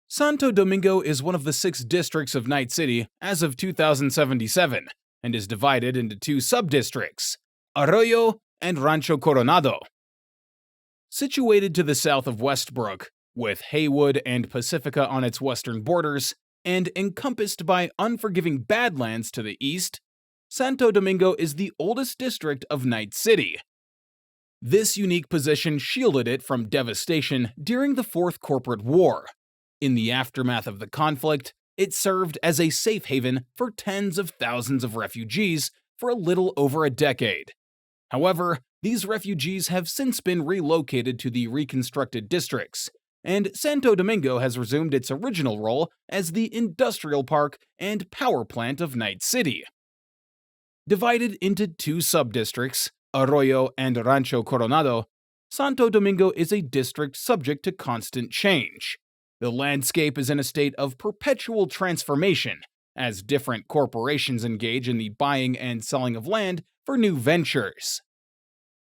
Santo Domingo is one of the 6 districts of Night City as of 2077 and is divided into 2 subdistricts, Arroyo and Rancho Coronado. Situated to the south of Westbrook, with Haywood and Pacifica on its western borders, and encompassed by unforgiving Badlands to the east, Santo Domingo is the oldest district of Night City. This unique position shielded it from devastation during the Fourth Corporate War. In the aftermath of the conflict, it served as a safe haven for tens of thousands of refugees for a little over a decade. However, these refugees have since been relocated to the reconstructed districts, and Santo Domingo has resumed its original role as the industrial park and power plant of Night City. Divided into 2 subdistricts, Arroyo and Rancho Coronado, Santo Domingo is a district subject to constant change. The landscape is in a state of perpetual transformation as different corporations engage in the buying and selling of land for new ventures.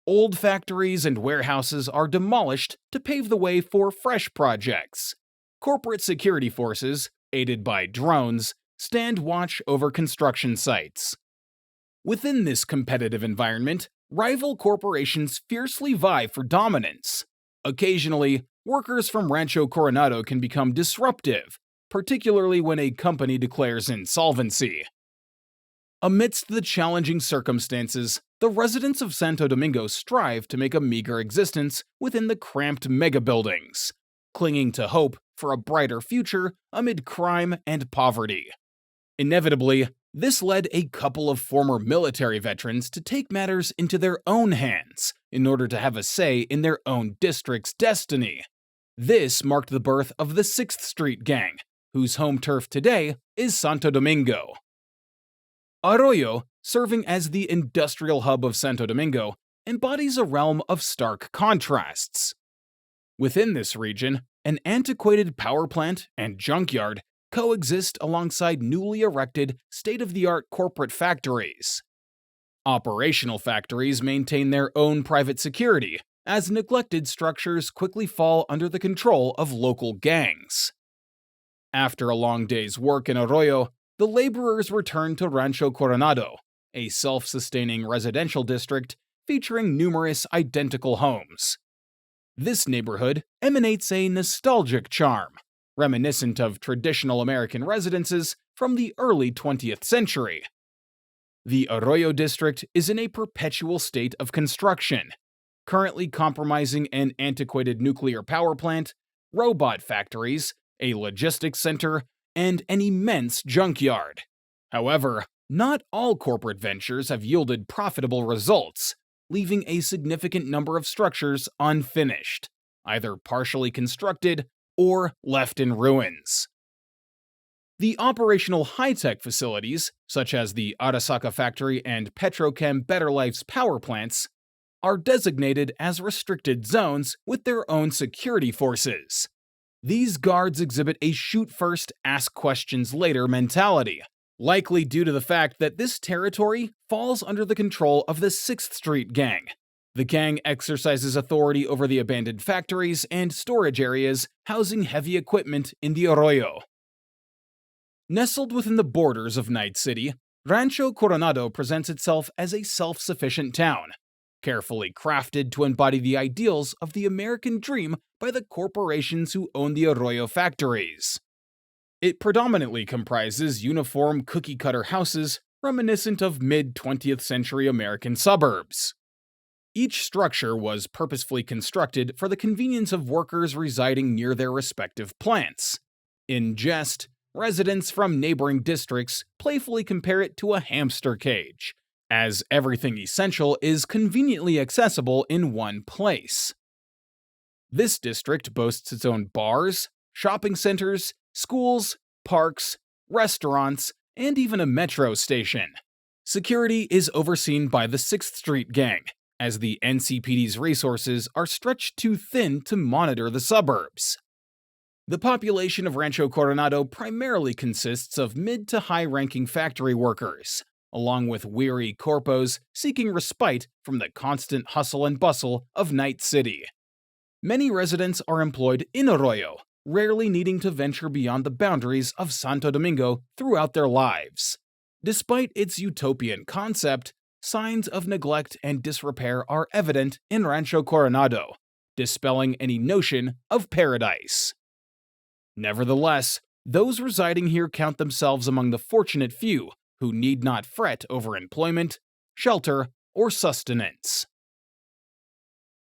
Old factories and warehouses are demolished to pave the way for fresh projects. Corporate security forces, aided by drones, stand watch over construction sites. Within this competitive environment, rival corporations fiercely vie for dominance. Occasionally, workers from Rancho Coronado can become disruptive, particularly when a company declares insolvency. Amidst the challenging circumstances, the residents of Santo Domingo strive to make a meager existence within the cramped megabuildings, clinging to hope for a brighter future amid crime and poverty. Inevitably, this led a couple of former military veterans to take matters into their own hands in order to have a say in their own district's destiny. This marked the birth of the 6th Street Gang, whose home turf today is Santo Domingo. Arroyo, serving as the industrial hub of Santo Domingo, embodies a realm of stark contrasts. Within this region, an antiquated power plant and junkyard coexist alongside newly erected, state-of-the-art corporate factories. Operational factories maintain their own private security, as neglected structures quickly fall under the control of local gangs. After a long day's work in Arroyo, the laborers return to Rancho Coronado, a self-sustaining residential district featuring numerous identical homes. This neighborhood emanates a nostalgic charm, reminiscent of traditional American residences from the early 20th century. The Arroyo district is in a perpetual state of construction, currently comprising an antiquated nuclear power plant, robot factories, a logistics center, and an immense junkyard. However, not all corporate ventures have yielded profitable results, leaving a significant number of structures unfinished, either partially constructed or left in ruins. The operational high-tech facilities, such as the Arasaka factory and Petrochem Better Life's power plants, are designated as restricted zones with their own security forces. These guards exhibit a shoot-first, ask-questions-later mentality, likely due to the fact that this territory falls under the control of the 6th Street Gang. The gang exercises authority over the abandoned factories and storage areas housing heavy equipment in the Arroyo. Nestled within the borders of Night City, Rancho Coronado presents itself as a self-sufficient town, carefully crafted to embody the ideals of the American dream by the corporations who own the Arroyo factories. It predominantly comprises uniform cookie-cutter houses reminiscent of mid-20th century American suburbs. Each structure was purposefully constructed for the convenience of workers residing near their respective plants. In jest, residents from neighboring districts playfully compare it to a hamster cage, as everything essential is conveniently accessible in one place. This district boasts its own bars, shopping centers, schools, parks, restaurants, and even a metro station. Security is overseen by the 6th Street Gang, as the NCPD's resources are stretched too thin to monitor the suburbs. The population of Rancho Coronado primarily consists of mid to high-ranking factory workers, along with weary corpos seeking respite from the constant hustle and bustle of Night City. Many residents are employed in Arroyo, rarely needing to venture beyond the boundaries of Santo Domingo throughout their lives. Despite its utopian concept, signs of neglect and disrepair are evident in Rancho Coronado, dispelling any notion of paradise. Nevertheless, those residing here count themselves among the fortunate few who need not fret over employment, shelter, or sustenance.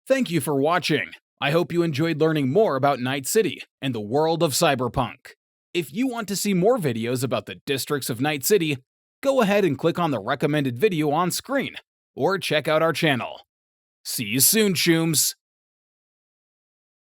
Thank you for watching. I hope you enjoyed learning more about Night City and the world of Cyberpunk. If you want to see more videos about the districts of Night City, go ahead and click on the recommended video on screen, or check out our channel. See you soon, Chooms!